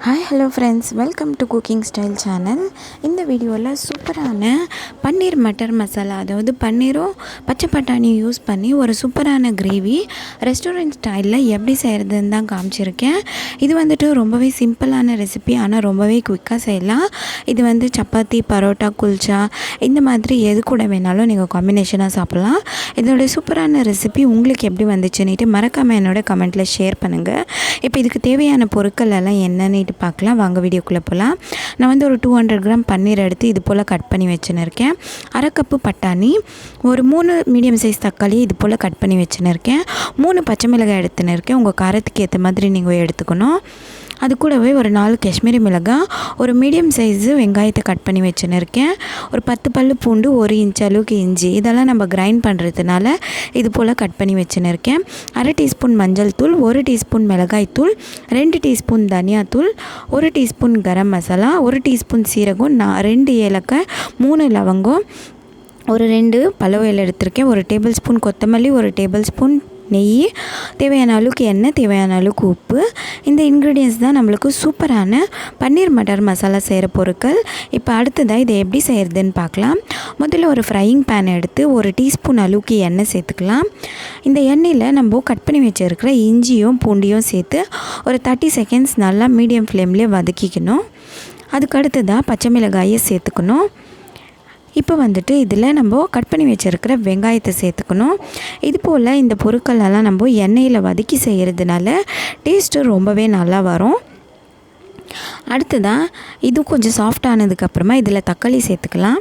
Hi hello friends, welcome to cooking style channel. இந்த வீடியோல சூப்பரான பன்னீர் மட்டர் மசாலா, அதாவது பன்னீரும் பச்சை பட்டாணியும் யூஸ் பண்ணி ஒரு சூப்பரான கிரேவி ரெஸ்டாரண்ட் ஸ்டைலில் எப்படி செய்கிறதுன்னு தான் காமிச்சிருக்கேன். இது வந்துட்டு ரொம்பவே சிம்பிளான ரெசிபி, ஆனால் ரொம்பவே குயிக்காக செய்யலாம். இது வந்து சப்பாத்தி, பரோட்டா, குல்ச்சா இந்த மாதிரி எது கூட வேணாலும் நீங்கள் காம்பினேஷனாக சாப்பிட்லாம். இதோட சூப்பரான ரெசிபி உங்களுக்கு எப்படி வந்துச்சுன்னுட்டு மறக்காமல் என்னோட கமெண்ட்டில் ஷேர் பண்ணுங்கள். இப்போ இதுக்கு தேவையான பொருட்கள் எல்லாம் என்னன்னு பார்க்கலாம். வாங்க வீடியோக்குள்ளே போகலாம். நான் வந்து ஒரு 200 கிராம் பன்னீர் எடுத்து இது போல் கட் பண்ணி வச்சுன்னு இருக்கேன். அரை கப்பு பட்டாணி, ஒரு 3 மீடியம் சைஸ் தக்காளி இது போல் கட் பண்ணி வச்சுன்னு இருக்கேன். 3 பச்சை மிளகாய் எடுத்துன்னு இருக்கேன். உங்கள் காரத்துக்கு ஏற்ற மாதிரி நீங்கள் எடுத்துக்கணும். அது கூடவே ஒரு 4 காஷ்மீரி மிளகாய், ஒரு மீடியம் சைஸு வெங்காயத்தை கட் பண்ணி வச்சுன்னு இருக்கேன். ஒரு 10 பல்லு பூண்டு, 1 இன்ச் அளவுக்கு இஞ்சி, இதெல்லாம் நம்ம கிரைண்ட் பண்ணுறதுனால இது போல் கட் பண்ணி வச்சுன்னு இருக்கேன். அரை டீஸ்பூன் மஞ்சள் தூள், 1 டீஸ்பூன் மிளகாய் தூள், 2 டீஸ்பூன் தனியாத்தூள், 1 டீஸ்பூன் கரம் மசாலா, 1 டீஸ்பூன் சீரகம், 2 ஏலக்காய், 3 லவங்கம், ஒரு 2 பலவு இலை எடுத்திருக்கேன், 1 டேபிள் ஸ்பூன் கொத்தமல்லி, 1 டேபிள் ஸ்பூன் நெய், தேவையான அளவுக்கு எண்ணெய், தேவையான அளவுக்கு உப்பு. இந்த இன்க்ரீடியன்ஸ் தான் நம்மளுக்கு சூப்பரான பன்னீர் மட்டர் மசாலா செய்கிற பொருட்கள். இப்போ அடுத்ததாக இதை எப்படி செய்கிறதுன்னு பார்க்கலாம். முதல்ல ஒரு ஃப்ரையிங் பேன் எடுத்து 1 டீஸ்பூன் அளவுக்கு எண்ணெய் சேர்த்துக்கலாம். இந்த எண்ணெயில் நம்ம கட் பண்ணி வச்சுருக்கிற இஞ்சியும் பூண்டியும் சேர்த்து ஒரு 30 செகண்ட்ஸ் நல்லா மீடியம் ஃப்ளேம்லேயே வதக்கிக்கணும். அதுக்கு அடுத்ததாக பச்சை மிளகாயை சேர்த்துக்கணும். இப்போ வந்துட்டு இதில் நம்ம கட் பண்ணி வச்சுருக்கிற வெங்காயத்தை சேர்த்துக்கணும். இது போல் இந்த பொருட்களெல்லாம் நம்ம எண்ணெயில் வதக்கி செய்கிறதுனால டேஸ்ட்டு ரொம்பவே நல்லா வரும். அடுத்ததாக இது கொஞ்சம் சாஃப்ட் ஆனதுக்கப்புறமா இதில் தக்காளி சேர்த்துக்கலாம்.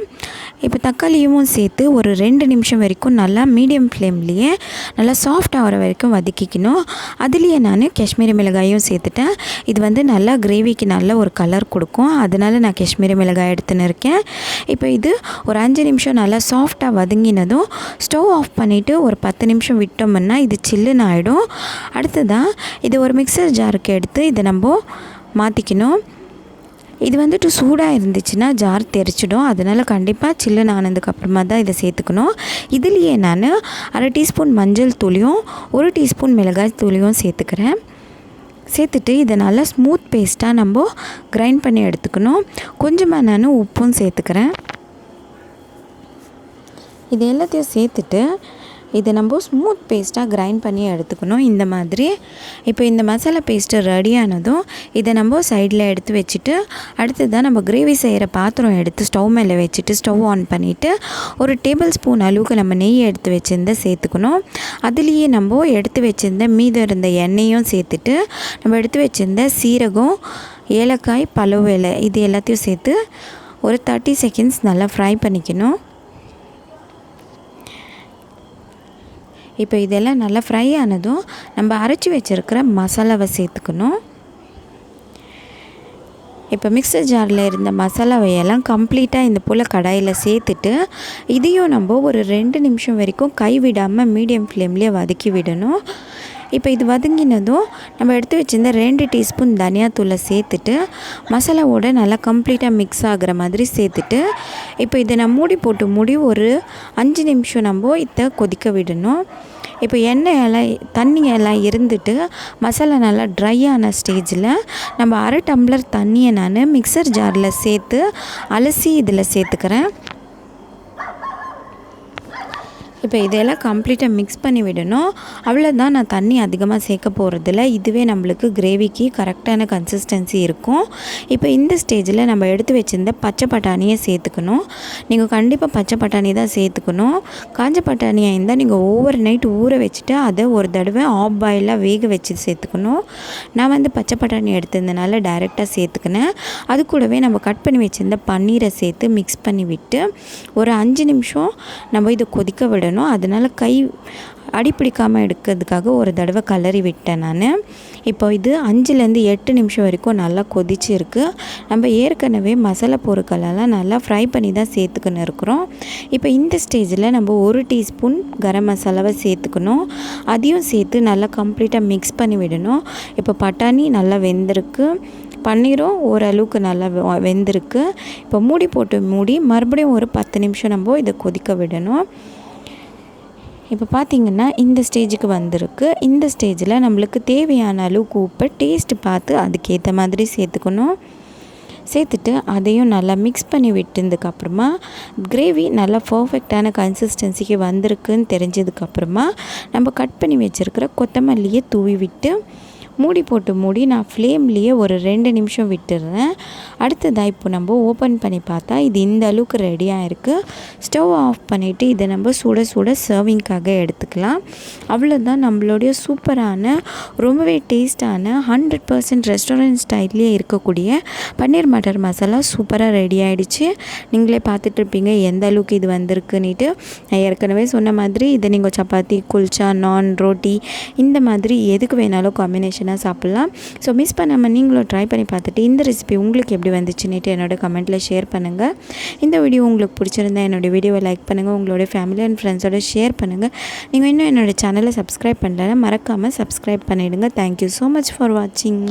இப்போ தக்காளியும் சேர்த்து ஒரு 2 நிமிஷம் வரைக்கும் நல்லா மீடியம் ஃப்ளேம்லேயே நல்லா சாஃப்ட் ஆகிற வரைக்கும் வதக்கிக்கணும். அதுலேயே நான் காஷ்மீரி மிளகாயும் சேர்த்துட்டேன். இது வந்து நல்லா கிரேவிக்கு நல்ல ஒரு கலர் கொடுக்கும், அதனால் நான் காஷ்மீரி மிளகாய் எடுத்துன்னு இருக்கேன். இப்போ இது ஒரு 5 நிமிஷம் நல்லா சாஃப்டாக வதங்கினதும் ஸ்டவ் ஆஃப் பண்ணிவிட்டு ஒரு 10 நிமிஷம் விட்டோம்னா இது சில்லுன்னு ஆகிடும். அடுத்ததாக இது ஒரு மிக்சர் ஜாருக்கு எடுத்து இதை நம்ம மாற்றிக்கணும். இது வந்துட்டு சூடாக இருந்துச்சுன்னா ஜார் தெரிச்சிடும், அதனால் கண்டிப்பாக சில்லுன்னு ஆனதுக்கப்புறமா தான் இதை சேர்த்துக்கணும். இதுலேயே நான் அரை டீஸ்பூன் மஞ்சள் தூளியும் 1 டீஸ்பூன் மிளகாய் தூளியும் சேர்த்துக்கிறேன். சேர்த்துட்டு இதை நல்லா ஸ்மூத் பேஸ்ட்டாக நம்ம கிரைண்ட் பண்ணி எடுத்துக்கணும். கொஞ்சமாக நான் உப்பும் சேர்த்துக்கிறேன். இது எல்லாத்தையும் சேர்த்துட்டு இதை நம்ம ஸ்மூத் பேஸ்ட்டாக கிரைண்ட் பண்ணி எடுத்துக்கணும் இந்த மாதிரி. இப்போ இந்த மசாலா பேஸ்ட்டு ரெடியானதும் இதை நம்ம சைடில் எடுத்து வச்சுட்டு அடுத்ததான் நம்ம கிரேவி செய்கிற பாத்திரம் எடுத்து ஸ்டவ் மேலே வச்சுட்டு ஸ்டவ் ஆன் பண்ணிவிட்டு ஒரு டேபிள் ஸ்பூன் அளவுக்கு நம்ம நெய் எடுத்து வச்சுருந்த சேர்த்துக்கணும். அதுலேயே நம்ம எடுத்து வச்சுருந்த மீதம் இருந்த எண்ணெயும் சேர்த்துட்டு நம்ம எடுத்து வச்சுருந்த சீரகம், ஏலக்காய், பலவு இலை இது எல்லாத்தையும் சேர்த்து ஒரு 30 செகண்ட்ஸ் நல்லா ஃப்ரை பண்ணிக்கணும். இப்போ இதெல்லாம் நல்லா ஃப்ரை ஆனதும் நம்ம அரைச்சி வச்சுருக்கிற மசாலாவை சேர்த்துக்கணும். இப்போ மிக்சர் ஜாரில் இருந்த மசாலாவையெல்லாம் கம்ப்ளீட்டாக இந்த போல் கடாயில் சேர்த்துட்டு இதையும் நம்ம ஒரு 2 நிமிஷம் வரைக்கும் கைவிடாமல் மீடியம் ஃப்ளேம்லேயே வதக்கி விடணும். இப்போ இது வதங்கினதும் நம்ம எடுத்து வச்சுருந்த 2 டீஸ்பூன் தனியாத்தூளை சேர்த்துட்டு மசாலாவோட நல்லா கம்ப்ளீட்டாக மிக்ஸ் ஆகிற மாதிரி சேர்த்துட்டு இப்போ இதை நான் மூடி ஒரு 5 நிமிஷம் நம்ம இதை கொதிக்க விடணும். இப்போ எண்ணெயெல்லாம் தண்ணியெல்லாம் இருந்துட்டு மசாலா நல்லா ட்ரை ஆன ஸ்டேஜில் நம்ம அரை டம்ளர் தண்ணியை நான் மிக்சர் ஜாரில் சேர்த்து அலசி இதில் சேர்த்துக்கிறேன். இப்போ இதெல்லாம் கம்ப்ளீட்டாக மிக்ஸ் பண்ணி விடணும். அவ்வளோதான், நான் தண்ணி அதிகமாக சேர்க்க போகிறதில்ல. இதுவே நம்மளுக்கு கிரேவிக்கு கரெக்டான கன்சிஸ்டன்சி இருக்கும். இப்போ இந்த ஸ்டேஜில் நம்ம எடுத்து வச்சுருந்த பச்சை பட்டாணியை சேர்த்துக்கணும். நீங்கள் கண்டிப்பாக பச்சை பட்டாணி தான் சேர்த்துக்கணும். காஞ்ச பட்டாணியாக இருந்தால் நீங்கள் ஓவர் நைட் ஊற வச்சுட்டு அதை ஒரு தடவை ஆஃப் பாயிலாக வேக வச்சு சேர்த்துக்கணும். நான் வந்து பச்சை பட்டாணி எடுத்ததுனால டைரெக்டாக சேர்த்துக்கினேன். அது கூடவே நம்ம கட் பண்ணி வச்சுருந்த பன்னீரை சேர்த்து மிக்ஸ் பண்ணி விட்டு ஒரு 5 நிமிஷம் நம்ம இதை கொதிக்க விடணும். அதனால் கை அடிப்பிடிக்காமல் எடுக்கிறதுக்காக ஒரு தடவை கலரி விட்டேன் நான். இப்போ இது 5லேருந்து 8 நிமிஷம் வரைக்கும் நல்லா கொதிச்சு இருக்குது. நம்ம ஏற்கனவே மசாலா பொருட்களெல்லாம் நல்லா ஃப்ரை பண்ணி தான் சேர்த்துக்கின்னு இருக்கிறோம். இப்போ இந்த ஸ்டேஜில் நம்ம 1 டீஸ்பூன் கரம் மசாலாவை சேர்த்துக்கணும். அதையும் சேர்த்து நல்லா கம்ப்ளீட்டாக மிக்ஸ் பண்ணி விடணும். இப்போ பட்டாணி நல்லா வெந்திருக்கு, பன்னீரும் ஓரளவுக்கு நல்லா வெந்திருக்கு. இப்போ மூடி மறுபடியும் ஒரு 10 நிமிஷம் நம்ம இதை கொதிக்க விடணும். இப்போ பார்த்திங்கன்னா இந்த ஸ்டேஜுக்கு வந்திருக்கு. இந்த ஸ்டேஜில் நம்மளுக்கு தேவையான அளவுக்கு உப்பு டேஸ்ட்டு பார்த்து அதுக்கேற்ற மாதிரி சேர்த்துக்கணும். சேர்த்துட்டு அதையும் நல்லா மிக்ஸ் பண்ணி விட்டதுக்கப்புறமா கிரேவி நல்லா பர்ஃபெக்டான கன்சிஸ்டன்சிக்கு வந்திருக்குன்னு தெரிஞ்சதுக்கப்புறமா நம்ம கட் பண்ணி வச்சுருக்கிற கொத்தமல்லியை தூவி விட்டு மூடி போட்டு மூடி நான் ஃப்ளேம்லேயே ஒரு 2 நிமிஷம் விட்டுடுறேன். அடுத்ததாக இப்போ நம்ம ஓப்பன் பண்ணி பார்த்தா இது இந்த அளவுக்கு ரெடியாக இருக்குது. ஸ்டவ் ஆஃப் பண்ணிவிட்டு இதை நம்ம சுட சுட சர்விங்காக எடுத்துக்கலாம். அவ்வளோதான், நம்மளுடைய சூப்பரான ரொம்பவே டேஸ்டான 100% ரெஸ்டாரண்ட் ஸ்டைல்லே இருக்கக்கூடிய பன்னீர் மட்டர் மசாலா சூப்பராக ரெடி ஆகிடுச்சு. நீங்களே பார்த்துட்ருப்பீங்க எந்த அளவுக்கு இது வந்திருக்குன்னுட்டு. நான் ஏற்கனவே சொன்ன மாதிரி இதை நீங்கள் சப்பாத்தி, குல்ச்சா, நான், ரோட்டி இந்த மாதிரி எதுக்கு வேணாலும் காம்பினேஷன் சாப்பிட்லாம். ஸோ மிஸ் பண்ணாமல் நீங்களும் ட்ரை பண்ணி பார்த்துட்டு இந்த ரெசிபி உங்களுக்கு எப்படி வந்துச்சுன்னுட்டு என்னோடய கமெண்ட்டில் ஷேர் பண்ணுங்கள். இந்த வீடியோ உங்களுக்கு பிடிச்சிருந்தா என்னோடய வீடியோவை லைக் பண்ணுங்கள், உங்களோட ஃபேமிலி அண்ட் ஃப்ரெண்ட்ஸோட ஷேர் பண்ணுங்கள். நீங்கள் இன்னும் என்னோடய சேனலை சப்ஸ்கிரைப் பண்ணலைன்னா மறக்காமல் சப்ஸ்கிரைப் பண்ணிவிடுங்க. தேங்க்யூ ஸோ மச் ஃபார் வாட்சிங்.